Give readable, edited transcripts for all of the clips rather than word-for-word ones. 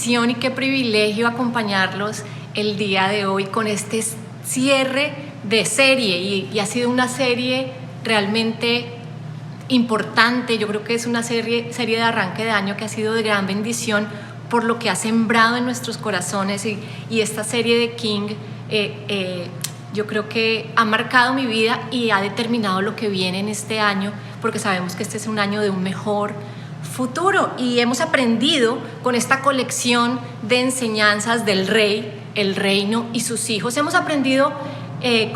bendición y qué privilegio acompañarlos el día de hoy con este cierre de serie y ha sido una serie realmente importante. Yo creo que es una serie de arranque de año que ha sido de gran bendición por lo que ha sembrado en nuestros corazones y esta serie de King yo creo que ha marcado mi vida y ha determinado lo que viene en este año, porque sabemos que este es un año de un mejor futuro y hemos aprendido con esta colección de enseñanzas del rey, el reino y sus hijos. Hemos aprendido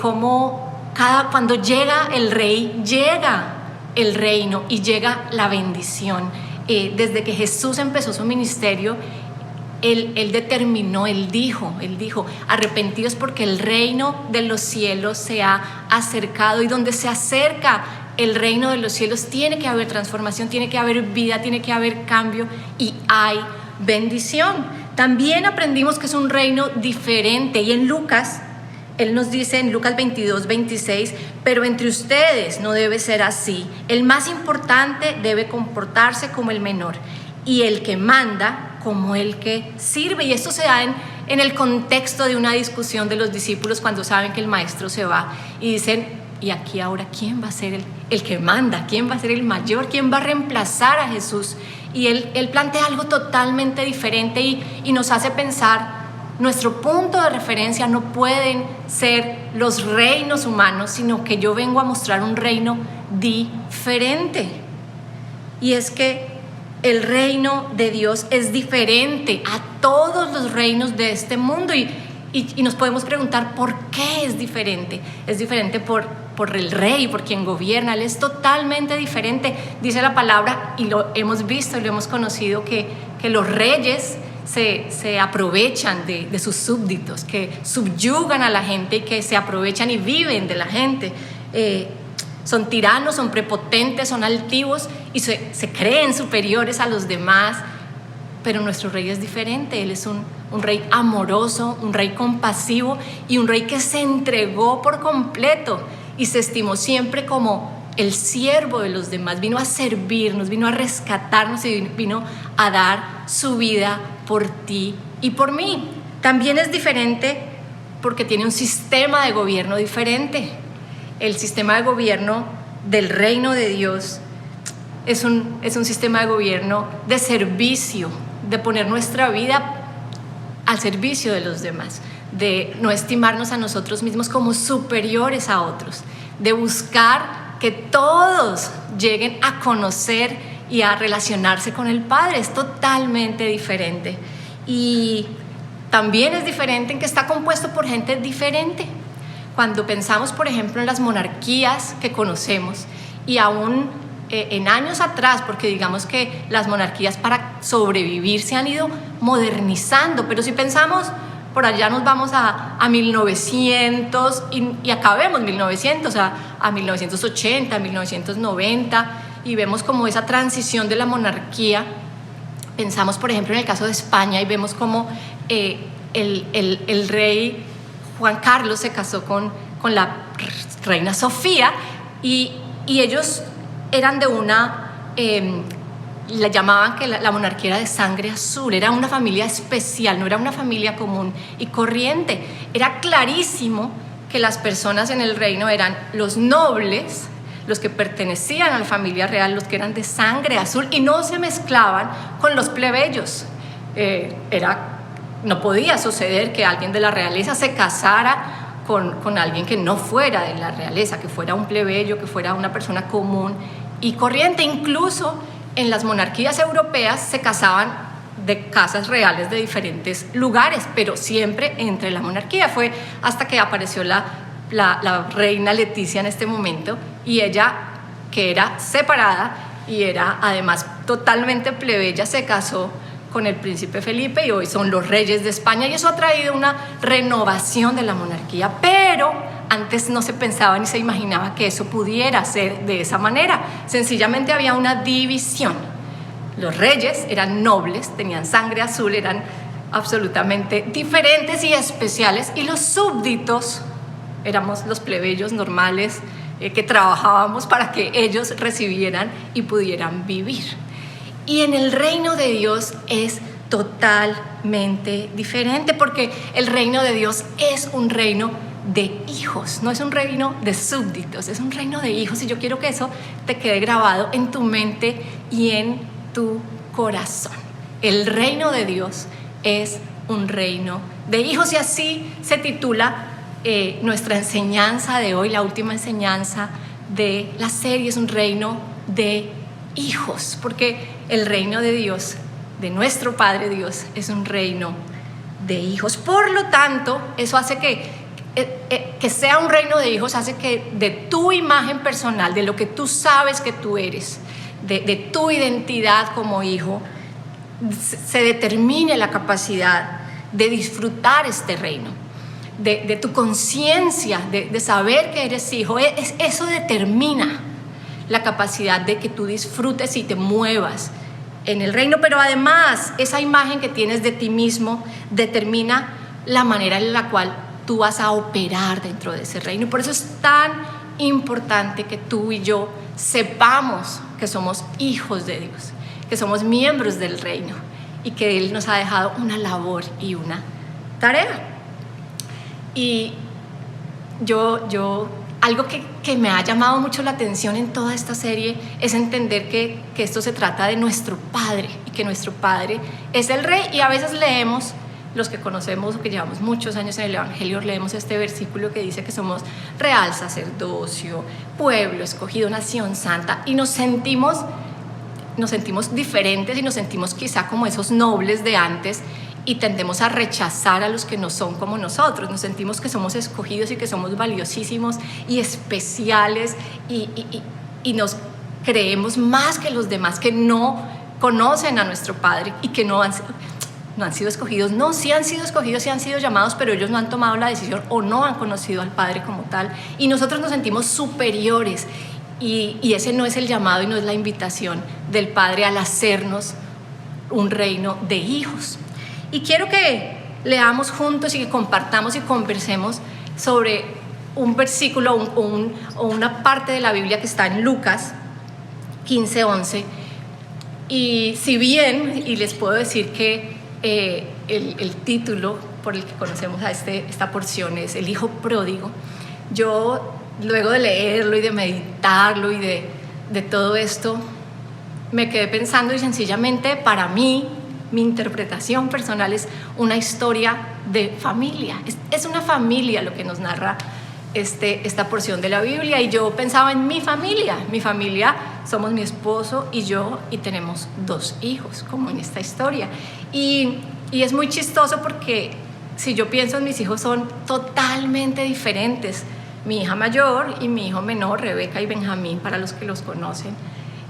cómo cuando llega el rey, llega el reino y llega la bendición. Desde que Jesús empezó su ministerio, Él determinó, Él dijo, arrepentidos porque el reino de los cielos se ha acercado, y donde se acerca el reino de los cielos tiene que haber transformación, tiene que haber vida, tiene que haber cambio y hay bendición. También aprendimos que es un reino diferente, y en Lucas, Él nos dice en Lucas 22:26, pero entre ustedes no debe ser así. El más importante debe comportarse como el menor y el que manda como el que sirve. Y esto se da en el contexto de una discusión de los discípulos cuando saben que el maestro se va y dicen, y aquí ahora, ¿quién va a ser el que manda? ¿Quién va a ser el mayor? ¿Quién va a reemplazar a Jesús? Y él plantea algo totalmente diferente y nos hace pensar, nuestro punto de referencia no pueden ser los reinos humanos, sino que yo vengo a mostrar un reino diferente. Y es que el reino de Dios es diferente a todos los reinos de este mundo y nos podemos preguntar ¿por qué es diferente? Es diferente por el rey, por quien gobierna. Él es totalmente diferente. Dice la palabra, y lo hemos visto y lo hemos conocido, que los reyes se aprovechan de sus súbditos, que subyugan a la gente y que se aprovechan y viven de la gente. Son tiranos, son prepotentes, son altivos y se creen superiores a los demás. Pero nuestro rey es diferente. Él es un rey amoroso, un rey compasivo y un rey que se entregó por completo y se estimó siempre como el siervo de los demás. Vino a servirnos, vino a rescatarnos y vino a dar su vida por ti y por mí. También es diferente porque tiene un sistema de gobierno diferente. El sistema de gobierno del reino de Dios es un sistema de gobierno de servicio, de poner nuestra vida al servicio de los demás, de no estimarnos a nosotros mismos como superiores a otros, de buscar que todos lleguen a conocer y a relacionarse con el Padre. Es totalmente diferente. Y también es diferente en que está compuesto por gente diferente. Cuando pensamos, por ejemplo, en las monarquías que conocemos, y aún en años atrás, porque digamos que las monarquías para sobrevivir se han ido modernizando, pero si pensamos, por allá nos vamos a 1900 y acabemos 1900, a 1980, 1990, y vemos como esa transición de la monarquía. Pensamos, por ejemplo, en el caso de España y vemos como el rey Juan Carlos se casó con la reina Sofía y ellos eran de la llamaban que la monarquía era de sangre azul, era una familia especial, no era una familia común y corriente. Era clarísimo que las personas en el reino eran los nobles, los que pertenecían a la familia real, los que eran de sangre azul y no se mezclaban con los plebeyos. No podía suceder que alguien de la realeza se casara con alguien que no fuera de la realeza, que fuera un plebeyo, que fuera una persona común y corriente. Incluso en las monarquías europeas se casaban de casas reales de diferentes lugares, pero siempre entre la monarquía. Fue hasta que apareció la reina Leticia en este momento, y ella, que era separada y era además totalmente plebeya, se casó con el príncipe Felipe y hoy son los reyes de España, y eso ha traído una renovación de la monarquía. Pero antes no se pensaba ni se imaginaba que eso pudiera ser de esa manera. Sencillamente había una división. Los reyes eran nobles, tenían sangre azul, eran absolutamente diferentes y especiales, y los súbditos éramos los plebeyos normales que trabajábamos para que ellos recibieran y pudieran vivir. Y en el reino de Dios es totalmente diferente, porque el reino de Dios es un reino de hijos, no es un reino de súbditos, es un reino de hijos. Y yo quiero que eso te quede grabado en tu mente y en tu corazón. El reino de Dios es un reino de hijos, y así se titula nuestra enseñanza de hoy, la última enseñanza de la serie. Es un reino de hijos, porque el reino de Dios, de nuestro Padre Dios, es un reino de hijos. Por lo tanto, eso hace que sea un reino de hijos, hace que de tu imagen personal, de lo que tú sabes que tú eres, de tu identidad como hijo, se determine la capacidad de disfrutar este reino, de tu conciencia, de saber que eres hijo. Eso determina la capacidad de que tú disfrutes y te muevas en el reino. Pero además, esa imagen que tienes de ti mismo determina la manera en la cual tú vas a operar dentro de ese reino. Y por eso es tan importante que tú y yo sepamos que somos hijos de Dios, que somos miembros del reino y que Él nos ha dejado una labor y una tarea. Y algo que me ha llamado mucho la atención en toda esta serie es entender que esto se trata de nuestro Padre, y que nuestro Padre es el Rey. Y a veces leemos, los que conocemos o que llevamos muchos años en el Evangelio, leemos este versículo que dice que somos real sacerdocio, pueblo escogido, nación santa, y nos sentimos diferentes y nos sentimos quizá como esos nobles de antes, y tendemos a rechazar a los que no son como nosotros. Nos sentimos que somos escogidos y que somos valiosísimos y especiales, y nos creemos más que los demás que no conocen a nuestro Padre y que no han sido escogidos. No, sí han sido escogidos, sí han sido llamados, pero ellos no han tomado la decisión o no han conocido al Padre como tal, y nosotros nos sentimos superiores. Y ese no es el llamado y no es la invitación del Padre al hacernos un reino de hijos. Y quiero que leamos juntos y que compartamos y conversemos sobre un versículo o una parte de la Biblia que está en Lucas 15:11. Y si bien, y les puedo decir que el título por el que conocemos a esta porción es El Hijo Pródigo, yo luego de leerlo y de meditarlo y de todo esto, me quedé pensando, y sencillamente para mí, mi interpretación personal es una historia de familia. Es una familia lo que nos narra esta porción de la Biblia. Y yo pensaba en mi familia. Mi familia somos mi esposo y yo, y tenemos 2 hijos, como en esta historia. Y es muy chistoso porque si yo pienso en mis hijos, son totalmente diferentes. Mi hija mayor y mi hijo menor, Rebeca y Benjamín, para los que los conocen.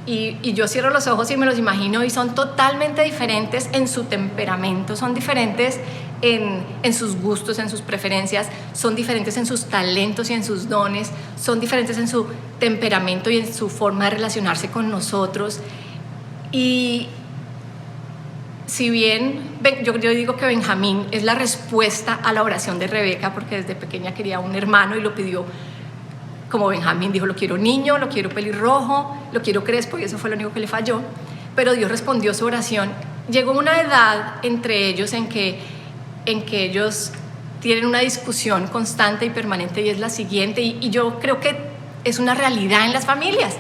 Y yo cierro los ojos y me los imagino, y son totalmente diferentes en su temperamento, son diferentes en sus gustos, en sus preferencias, son diferentes en sus talentos y en sus dones, son diferentes en su temperamento y en su forma de relacionarse con nosotros. Y si bien yo digo que Benjamín es la respuesta a la oración de Rebeca, porque desde pequeña quería un hermano y lo pidió como Benjamín, dijo: lo quiero niño, lo quiero pelirrojo, lo quiero crespo, y eso fue lo único que le falló. Pero Dios respondió su oración. Llegó una edad entre ellos en que ellos tienen una discusión constante y permanente, y es la siguiente, y yo creo que es una realidad en las familias.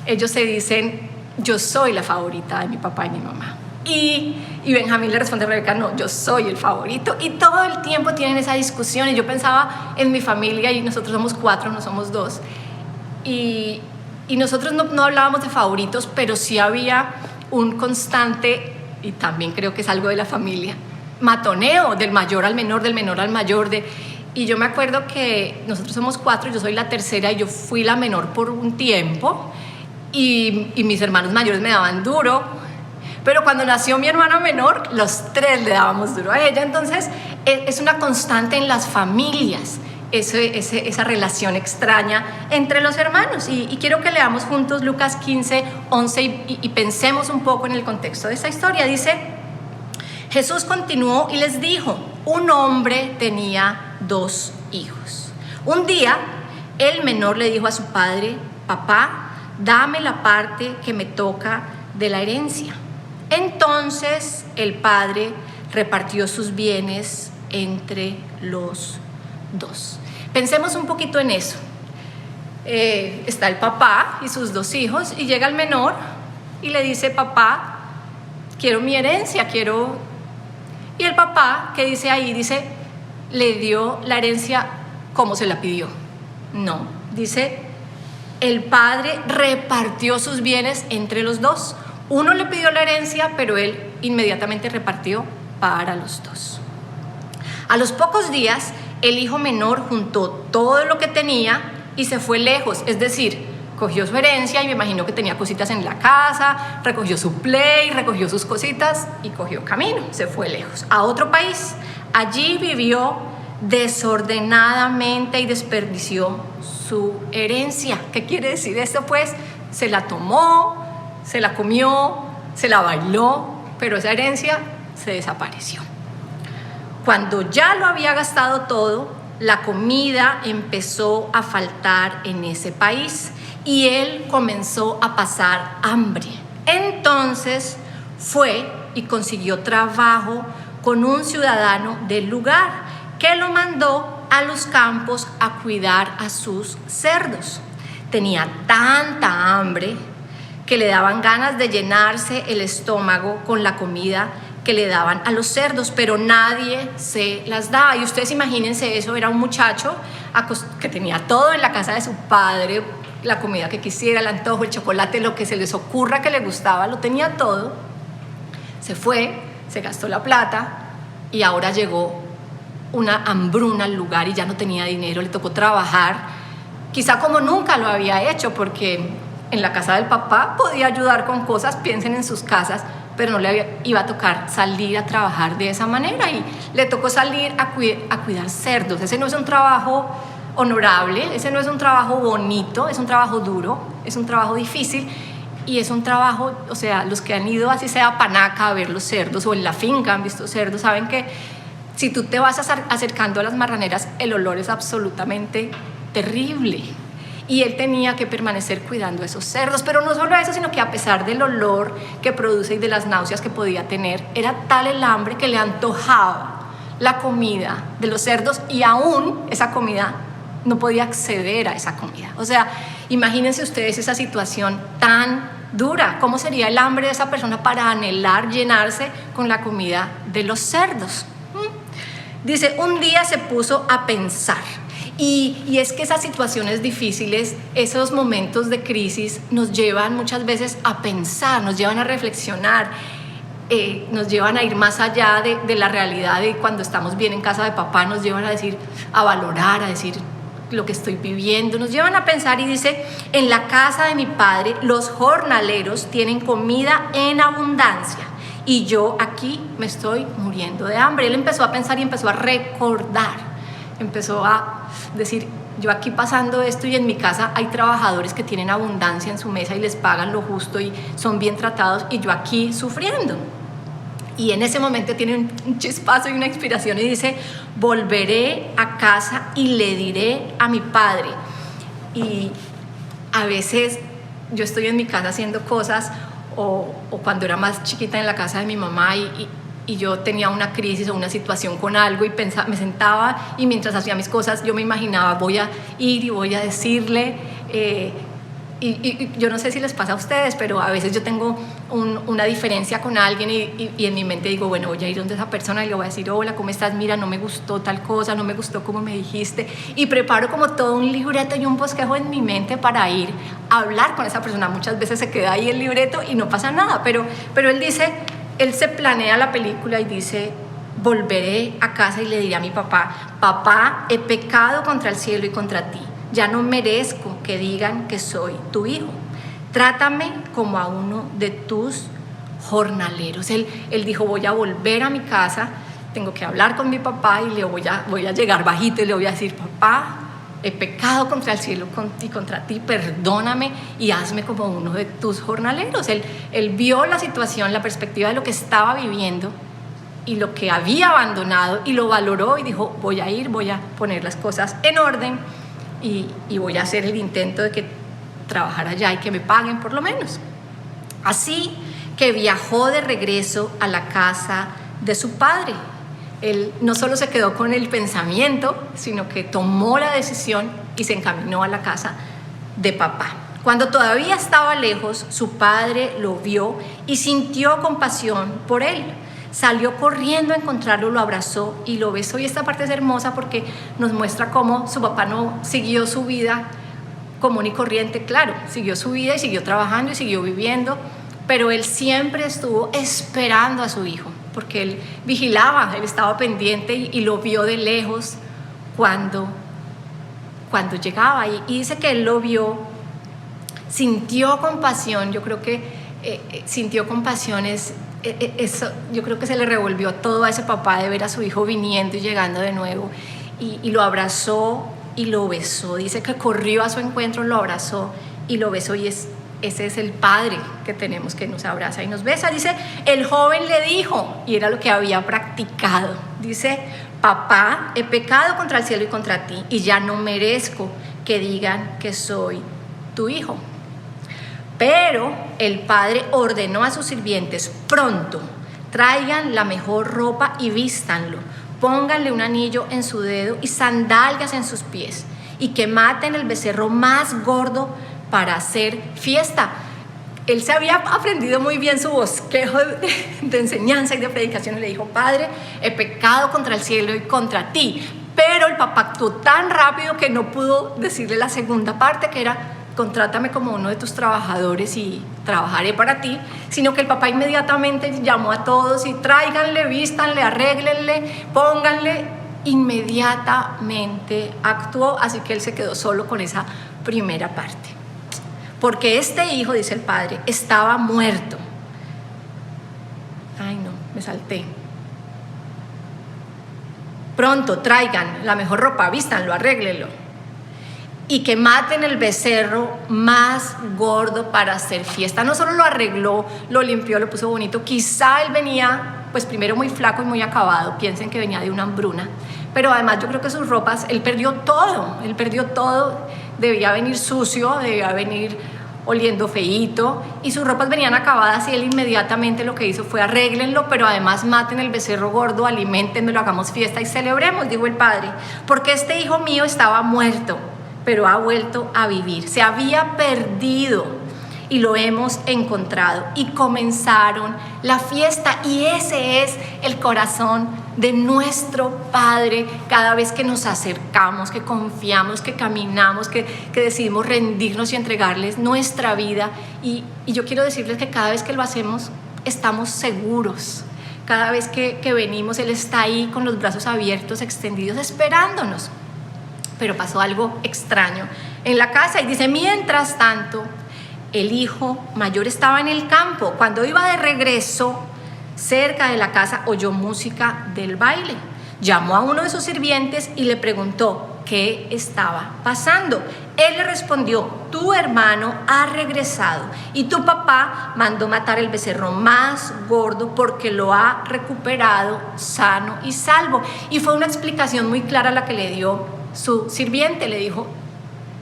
Ellos se dicen: yo soy la favorita de mi papá y mi mamá. Y Benjamín le responde a Rebeca: no, yo soy el favorito. Y todo el tiempo tienen esa discusión. Y yo pensaba en mi familia, y nosotros somos 4, no somos 2. Y nosotros no hablábamos de favoritos, pero sí había un constante, y también creo que es algo de la familia, matoneo del mayor al menor, del menor al mayor. Y yo me acuerdo que nosotros somos 4, yo soy la tercera, y yo fui la menor por un tiempo, y mis hermanos mayores me daban duro. Pero cuando nació mi hermana menor, los 3 le dábamos duro a ella. Entonces es una constante en las familias, esa relación extraña entre los hermanos. Y quiero que leamos juntos Lucas 15:11 y pensemos un poco en el contexto de esta historia. Dice: Jesús continuó y les dijo: un hombre tenía 2 hijos. Un día el menor le dijo a su padre: papá, dame la parte que me toca de la herencia. Entonces el padre repartió sus bienes entre los dos. Pensemos un poquito en eso. Está el papá y sus dos hijos y llega el menor y le dice: papá, quiero mi herencia, quiero... Y el papá, ¿qué dice ahí? Dice, le dio la herencia como se la pidió. No, dice, el padre repartió sus bienes entre los dos. Uno le pidió la herencia, pero él inmediatamente repartió para los dos. A los pocos días, el hijo menor juntó todo lo que tenía y se fue lejos, es decir, cogió su herencia y me imagino que tenía cositas en la casa, recogió su play, recogió sus cositas y cogió camino, se fue lejos, a otro país. Allí vivió desordenadamente y desperdició su herencia. ¿Qué quiere decir esto? Pues se la tomó, se la comió, se la bailó, pero esa herencia se desapareció. Cuando ya lo había gastado todo, la comida empezó a faltar en ese país y él comenzó a pasar hambre. Entonces fue y consiguió trabajo con un ciudadano del lugar que lo mandó a los campos a cuidar a sus cerdos. Tenía tanta hambre que le daban ganas de llenarse el estómago con la comida que le daban a los cerdos, pero nadie se las daba. Y ustedes imagínense eso, era un muchacho que tenía todo en la casa de su padre, la comida que quisiera, el antojo, el chocolate, lo que se les ocurra que le gustaba, lo tenía todo. Se fue, se gastó la plata y ahora llegó una hambruna al lugar y ya no tenía dinero, le tocó trabajar, quizá como nunca lo había hecho, porque en la casa del papá podía ayudar con cosas, piensen en sus casas, pero no le iba a tocar salir a trabajar de esa manera y le tocó salir a cuidar cerdos. Ese no es un trabajo honorable, ese no es un trabajo bonito, es un trabajo duro, es un trabajo difícil y es un trabajo, o sea, los que han ido así sea a Panaca a ver los cerdos o en la finca han visto cerdos, saben que si tú te vas acercando a las marraneras, el olor es absolutamente terrible. Y él tenía que permanecer cuidando a esos cerdos, pero no solo eso, sino que a pesar del olor que produce y de las náuseas que podía tener, era tal el hambre que le antojaba la comida de los cerdos y aún esa comida no podía acceder a esa comida. O sea, imagínense ustedes esa situación tan dura. ¿Cómo sería el hambre de esa persona para anhelar llenarse con la comida de los cerdos? Dice, un día se puso a pensar. Y es que esas situaciones difíciles, esos momentos de crisis nos llevan muchas veces a pensar, nos llevan a reflexionar, nos llevan a ir más allá de la realidad de cuando estamos bien en casa de papá, nos llevan a decir, a valorar, a decir lo que estoy viviendo, nos llevan a pensar y dice, en la casa de mi padre los jornaleros tienen comida en abundancia y yo aquí me estoy muriendo de hambre. Él empezó a pensar y empezó a recordar, empezó a decir, yo aquí pasando esto y en mi casa hay trabajadores que tienen abundancia en su mesa y les pagan lo justo y son bien tratados y yo aquí sufriendo. Y en ese momento tiene un chispazo y una inspiración y dice, volveré a casa y le diré a mi padre. Y a veces yo estoy en mi casa haciendo cosas o cuando era más chiquita en la casa de mi mamá y yo tenía una crisis o una situación con algo y me sentaba y mientras hacía mis cosas yo me imaginaba, voy a ir y voy a decirle, y yo no sé si les pasa a ustedes, pero a veces yo tengo una diferencia con alguien y en mi mente digo, bueno, voy a ir donde esa persona y le voy a decir, hola, ¿cómo estás? Mira, no me gustó tal cosa, no me gustó como me dijiste, y preparo como todo un libreto y un bosquejo en mi mente para ir a hablar con esa persona. Muchas veces se queda ahí el libreto y no pasa nada, pero él dice, él se planea la película y dice, volveré a casa y le diré a mi papá, papá, he pecado contra el cielo y contra ti, ya no merezco que digan que soy tu hijo, trátame como a uno de tus jornaleros. Él dijo, voy a volver a mi casa, tengo que hablar con mi papá y le voy a llegar bajito y le voy a decir, papá, he pecado contra el cielo y contra ti, perdóname y hazme como uno de tus jornaleros. Él vio la situación, la perspectiva de lo que estaba viviendo y lo que había abandonado y lo valoró y dijo, voy a ir, voy a poner las cosas en orden y voy a hacer el intento de que trabajar allá y que me paguen por lo menos. Así que viajó de regreso a la casa de su padre. Él no solo se quedó con el pensamiento, sino que tomó la decisión y se encaminó a la casa de papá. Cuando todavía estaba lejos, su padre lo vio y sintió compasión por él. Salió corriendo a encontrarlo, lo abrazó y lo besó. Y esta parte es hermosa porque nos muestra cómo su papá no siguió su vida común y corriente. Claro, siguió su vida y siguió trabajando y siguió viviendo, pero él siempre estuvo esperando a su hijo, porque él vigilaba, él estaba pendiente y lo vio de lejos cuando llegaba. Y dice que él lo vio, sintió compasión. Yo creo que sintió compasión eso, yo creo que se le revolvió todo a ese papá de ver a su hijo viniendo y llegando de nuevo, y lo abrazó y lo besó. Dice que corrió a su encuentro, lo abrazó y lo besó, y ese es el padre que tenemos, que nos abraza y nos besa. Dice, el joven le dijo, y era lo que había practicado, dice, papá, he pecado contra el cielo y contra ti, y ya no merezco que digan que soy tu hijo. Pero el padre ordenó a sus sirvientes, pronto, traigan la mejor ropa y vístanlo, pónganle un anillo en su dedo y sandalias en sus pies, y que maten el becerro más gordo para hacer fiesta. Él se había aprendido muy bien su bosquejo de enseñanza y de predicación, y le dijo, padre, he pecado contra el cielo y contra ti. Pero el papá actuó tan rápido que no pudo decirle la segunda parte, que era, contrátame como uno de tus trabajadores y trabajaré para ti, sino que el papá inmediatamente llamó a todos y tráiganle, vístanle, arréglenle, pónganle. Inmediatamente actuó, así que él se quedó solo con esa primera parte. Porque este hijo, dice el padre, estaba muerto. Ay, no, me salté. Pronto, traigan la mejor ropa, vístanlo, arréglenlo, y que maten el becerro más gordo para hacer fiesta. No solo lo arregló, lo limpió, lo puso bonito. Quizá él venía, pues primero muy flaco y muy acabado. Piensen que venía de una hambruna. Pero además yo creo que sus ropas, él perdió todo. Debía venir sucio, debía venir oliendo feíto, y sus ropas venían acabadas, y él inmediatamente lo que hizo fue arréglenlo, pero además maten el becerro gordo, aliméntenlo, hagamos fiesta y celebremos, dijo el padre, porque este hijo mío estaba muerto, pero ha vuelto a vivir. Se había perdido y lo hemos encontrado. Y comenzaron la fiesta, y ese es el corazón de nuestro Padre cada vez que nos acercamos, que confiamos, que caminamos, que decidimos rendirnos y entregarles nuestra vida. Y yo quiero decirles que cada vez que lo hacemos estamos seguros. Cada vez que venimos, Él está ahí con los brazos abiertos, extendidos, esperándonos. Pero pasó algo extraño en la casa, y dice, mientras tanto, el hijo mayor estaba en el campo. Cuando iba de regreso, cerca de la casa, oyó música del baile. Llamó a uno de sus sirvientes y le preguntó qué estaba pasando. Él le respondió, tu hermano ha regresado y tu papá mandó matar el becerro más gordo porque lo ha recuperado sano y salvo. Y fue una explicación muy clara la que le dio su sirviente. Le dijo,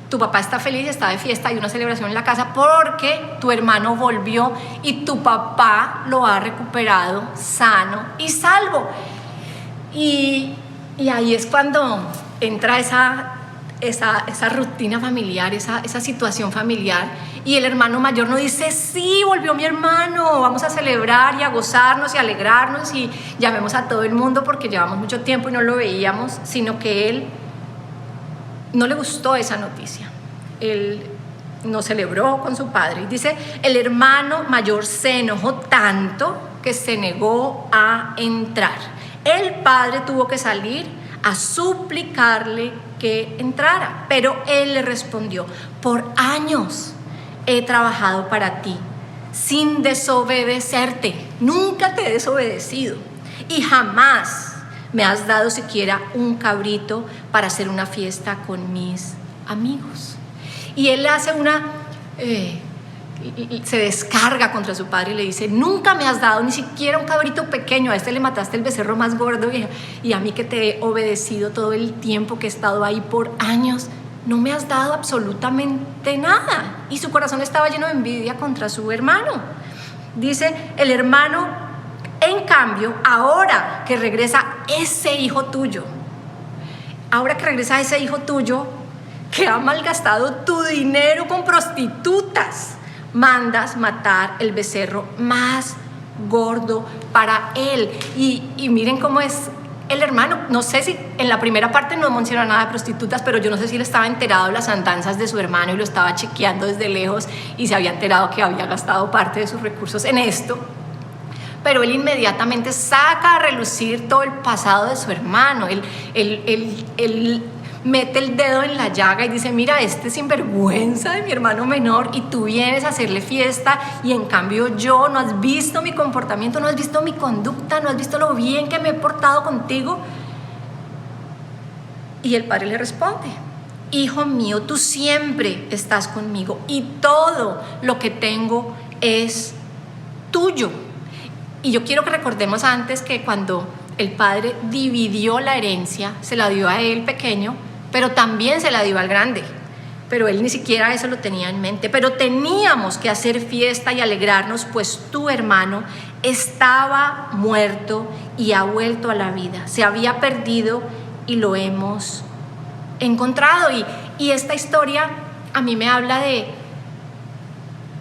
tu papá está feliz, está de fiesta, hay una celebración en la casa porque tu hermano volvió y tu papá lo ha recuperado sano y salvo. Y ahí es cuando entra esa rutina familiar, esa situación familiar, y el hermano mayor no dice, sí, volvió mi hermano, vamos a celebrar y a gozarnos y a alegrarnos y llamemos a todo el mundo porque llevamos mucho tiempo y no lo veíamos, sino que él no le gustó esa noticia. Él no celebró con su padre. Y dice, el hermano mayor se enojó tanto que se negó a entrar. El padre tuvo que salir a suplicarle que entrara, pero él le respondió, por años he trabajado para ti sin desobedecerte. Nunca te he desobedecido y jamás me has dado siquiera un cabrito para hacer una fiesta con mis amigos. Y él hace se descarga contra su padre y le dice, nunca me has dado ni siquiera un cabrito pequeño, a este le mataste el becerro más gordo, y a mí que te he obedecido todo el tiempo que he estado ahí por años, no me has dado absolutamente nada. Y su corazón estaba lleno de envidia contra su hermano. Dice el hermano, en cambio, ahora que regresa ese hijo tuyo, que ha malgastado tu dinero con prostitutas, mandas matar el becerro más gordo para él. Y miren cómo es el hermano. No sé si en la primera parte no menciona nada de prostitutas, pero yo no sé si él estaba enterado de las andanzas de su hermano y lo estaba chequeando desde lejos y se había enterado que había gastado parte de sus recursos en esto. Pero él inmediatamente saca a relucir todo el pasado de su hermano. Él mete el dedo en la llaga y dice, mira, este sinvergüenza de mi hermano menor, y tú vienes a hacerle fiesta, y en cambio yo, no has visto mi comportamiento, no has visto mi conducta, no has visto lo bien que me he portado contigo. Y el padre le responde, hijo mío, tú siempre estás conmigo y todo lo que tengo es tuyo. Y yo quiero que recordemos antes que cuando el padre dividió la herencia, se la dio a él pequeño, pero también se la dio al grande. Pero él ni siquiera eso lo tenía en mente. Pero teníamos que hacer fiesta y alegrarnos, pues tu hermano estaba muerto y ha vuelto a la vida. Se había perdido y lo hemos encontrado. Y esta historia a mí me habla de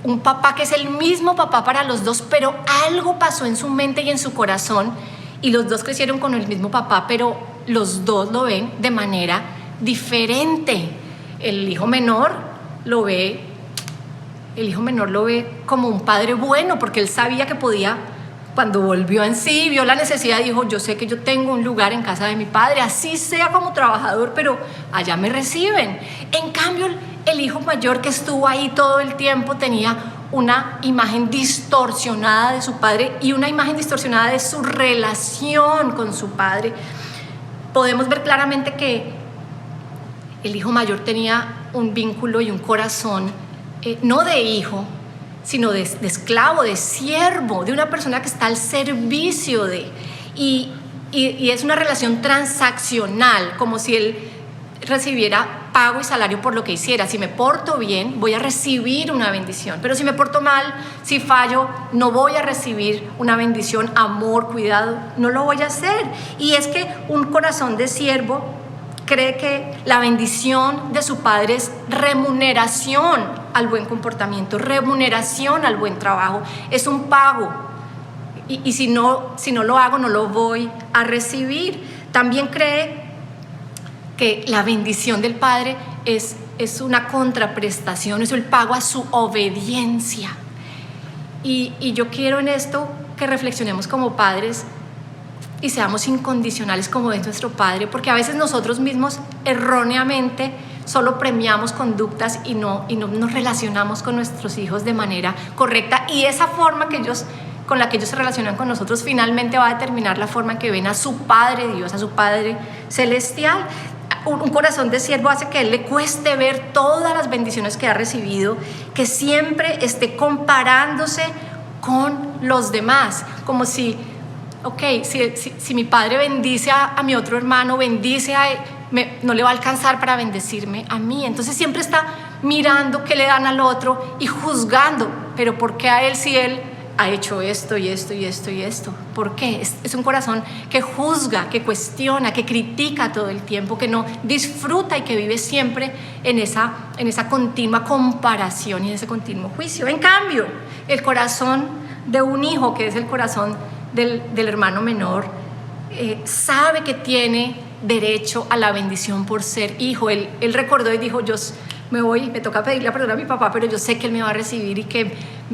un papá que es el mismo papá para los dos, pero algo pasó en su mente y en su corazón, y los dos crecieron con el mismo papá, pero los dos lo ven de manera diferente. El hijo menor lo ve como un padre bueno, porque él sabía que podía. Cuando volvió en sí, vio la necesidad, dijo, yo sé que yo tengo un lugar en casa de mi padre, así sea como trabajador, pero allá me reciben. En cambio, el hijo mayor, que estuvo ahí todo el tiempo, tenía una imagen distorsionada de su padre y una imagen distorsionada de su relación con su padre. Podemos ver claramente que el hijo mayor tenía un vínculo y un corazón, no de hijo, sino de esclavo, de siervo, de una persona que está al servicio de. Y es una relación transaccional, como si él recibiera pago y salario por lo que hiciera. Si me porto bien, voy a recibir una bendición, pero si me porto mal, si fallo, no voy a recibir una bendición, amor, cuidado, no lo voy a hacer. Y es que un corazón de siervo cree que la bendición de su padre es remuneración al buen comportamiento, remuneración al buen trabajo, es un pago. Y si no lo hago, no lo voy a recibir. También cree que la bendición del padre es una contraprestación, es el pago a su obediencia. Y yo quiero en esto que reflexionemos como padres y seamos incondicionales como es nuestro Padre, porque a veces nosotros mismos erróneamente solo premiamos conductas y no nos relacionamos con nuestros hijos de manera correcta, y esa forma con la que ellos se relacionan con nosotros finalmente va a determinar la forma en que ven a su Padre Dios, a su Padre Celestial. Un corazón de siervo hace que a él le cueste ver todas las bendiciones que ha recibido, que siempre esté comparándose con los demás, como si si mi padre bendice a mi otro hermano, bendice a él, no le va a alcanzar para bendecirme a mí. Entonces siempre está mirando qué le dan al otro y juzgando, pero ¿por qué a él si él ha hecho esto y esto y esto y esto? ¿Por qué? Es un corazón que juzga, que cuestiona, que critica todo el tiempo, que no disfruta y que vive siempre en esa continua comparación y en ese continuo juicio. En cambio, el corazón de un hijo, que es el corazón del hermano menor, sabe que tiene derecho a la bendición por ser hijo. Él recordó y dijo, yo me toca pedirle perdón a mi papá, pero yo sé que él me va a recibir, y que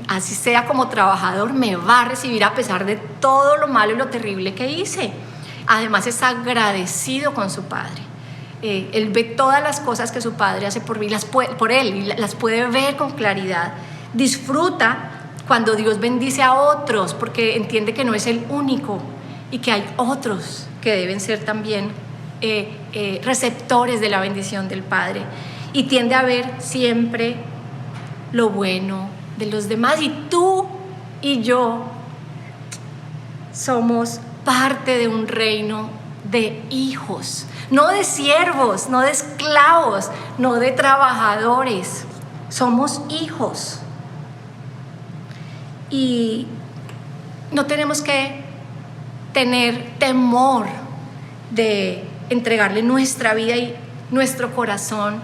así sea como trabajador me va a recibir a pesar de todo lo malo y lo terrible que hice. Además es agradecido con su padre. Él ve todas las cosas que su padre hace por él, y las puede ver con claridad. Disfruta cuando Dios bendice a otros, porque entiende que no es el único y que hay otros que deben ser también receptores de la bendición del Padre, y tiende a ver siempre lo bueno de los demás. Y tú y yo somos parte de un reino de hijos, no de siervos, no de esclavos, no de trabajadores. Somos hijos. Y no tenemos que tener temor de entregarle nuestra vida y nuestro corazón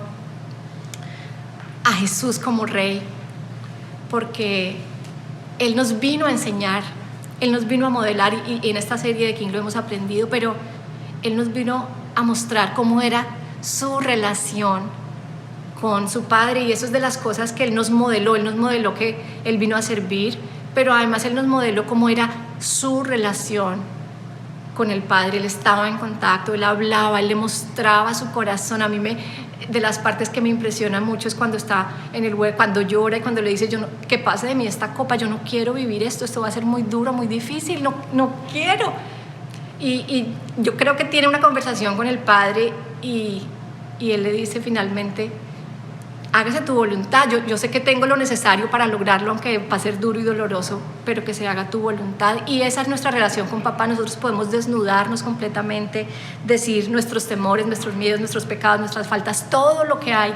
a Jesús como Rey, porque Él nos vino a enseñar, Él nos vino a modelar, y en esta serie de King lo hemos aprendido, pero Él nos vino a mostrar cómo era su relación con su Padre, y eso es de las cosas que Él nos modeló que Él vino a servir, pero además Él nos modeló cómo era su relación con el Padre. Él estaba en contacto, Él hablaba, Él le mostraba su corazón. A mí de las partes que me impresiona mucho es cuando está en el hueco, cuando llora y cuando le dice, que pase de mí esta copa, yo no quiero vivir esto va a ser muy duro, muy difícil, no quiero. Y yo creo que tiene una conversación con el Padre y Él le dice finalmente, hágase tu voluntad, yo sé que tengo lo necesario para lograrlo, aunque va a ser duro y doloroso, pero que se haga tu voluntad. Y esa es nuestra relación con papá. Nosotros podemos desnudarnos completamente, decir nuestros temores, nuestros miedos, nuestros pecados, nuestras faltas, todo lo que hay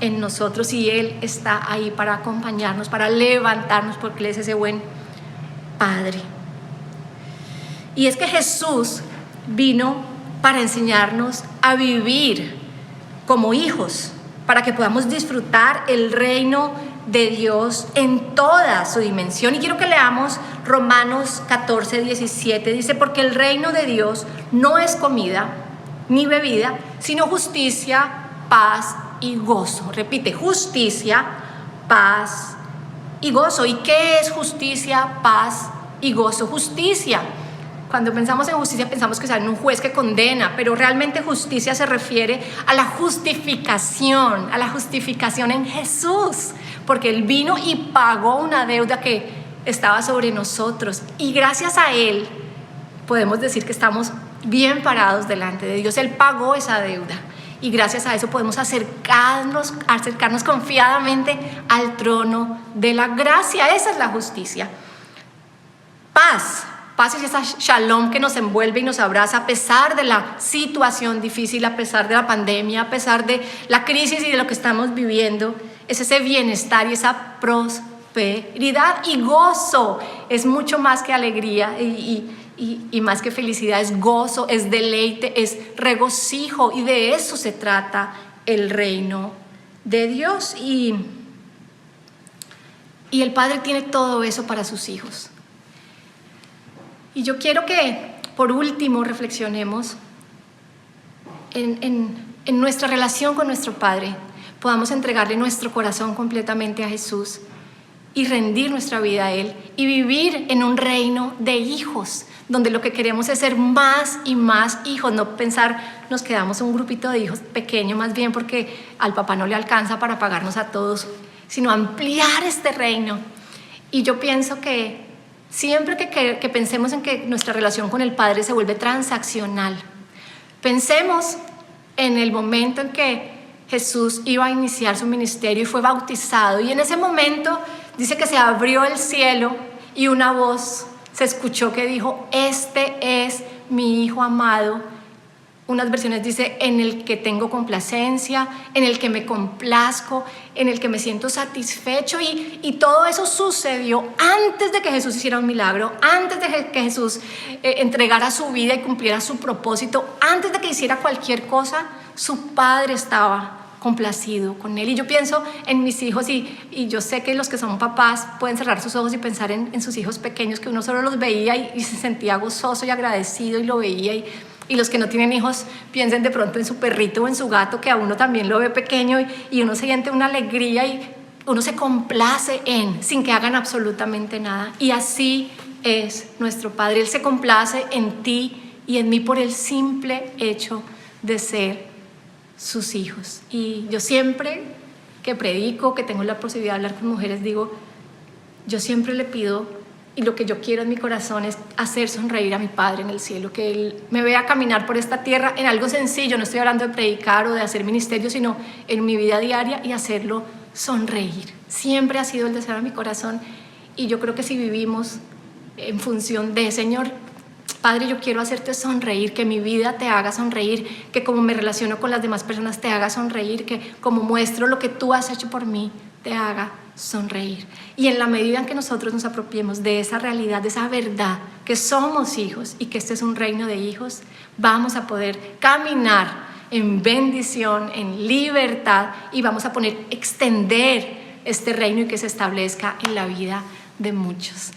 en nosotros, y Él está ahí para acompañarnos, para levantarnos, porque Él es ese buen Padre. Y es que Jesús vino para enseñarnos a vivir como hijos, para que podamos disfrutar el reino de Dios en toda su dimensión. Y quiero que leamos Romanos 14:17. Dice, porque el reino de Dios no es comida ni bebida, sino justicia, paz y gozo. Repite, justicia, paz y gozo. ¿Y qué es justicia, paz y gozo? Justicia. Cuando pensamos en justicia pensamos que es un juez que condena, pero realmente justicia se refiere a la justificación en Jesús, porque Él vino y pagó una deuda que estaba sobre nosotros, y gracias a Él podemos decir que estamos bien parados delante de Dios. Él pagó esa deuda y gracias a eso podemos acercarnos confiadamente al trono de la gracia. Esa es la justicia. Paz es esa shalom que nos envuelve y nos abraza a pesar de la situación difícil, a pesar de la pandemia, a pesar de la crisis y de lo que estamos viviendo. Es ese bienestar y esa prosperidad. Y gozo es mucho más que alegría y más que felicidad. Es gozo, es deleite, es regocijo, y de eso se trata el reino de Dios. Y el Padre tiene todo eso para sus hijos. Y yo quiero que, por último, reflexionemos en nuestra relación con nuestro Padre. Podamos entregarle nuestro corazón completamente a Jesús y rendir nuestra vida a Él y vivir en un reino de hijos, donde lo que queremos es ser más y más hijos, no pensar nos quedamos un grupito de hijos pequeño, más bien porque al papá no le alcanza para pagarnos a todos, sino ampliar este reino. Y yo pienso que siempre que pensemos en que nuestra relación con el Padre se vuelve transaccional, pensemos en el momento en que Jesús iba a iniciar su ministerio y fue bautizado, y en ese momento dice que se abrió el cielo y una voz se escuchó que dijo, este es mi Hijo amado. Unas versiones dice, en el que tengo complacencia, en el que me complazco, en el que me siento satisfecho. Y todo eso sucedió antes de que Jesús hiciera un milagro, antes de que Jesús entregara su vida y cumpliera su propósito, antes de que hiciera cualquier cosa, su Padre estaba complacido con Él. Y yo pienso en mis hijos y yo sé que los que son papás pueden cerrar sus ojos y pensar en sus hijos pequeños, que uno solo los veía y se sentía gozoso y agradecido y lo veía. Y los que no tienen hijos piensen de pronto en su perrito o en su gato, que a uno también lo ve pequeño y uno siente una alegría y uno se complace sin que hagan absolutamente nada. Y así es nuestro Padre. Él se complace en ti y en mí por el simple hecho de ser sus hijos. Y yo siempre que predico, que tengo la posibilidad de hablar con mujeres, digo, yo siempre le pido, y lo que yo quiero en mi corazón es hacer sonreír a mi Padre en el cielo, que Él me vea caminar por esta tierra en algo sencillo. No estoy hablando de predicar o de hacer ministerio, sino en mi vida diaria, y hacerlo sonreír. Siempre ha sido el deseo de mi corazón, y yo creo que si vivimos en función de, Señor, Padre, yo quiero hacerte sonreír, que mi vida te haga sonreír, que como me relaciono con las demás personas te haga sonreír, que como muestro lo que tú has hecho por mí te haga sonreír. Y en la medida en que nosotros nos apropiemos de esa realidad, de esa verdad, que somos hijos y que este es un reino de hijos, vamos a poder caminar en bendición, en libertad, y vamos a extender este reino y que se establezca en la vida de muchos.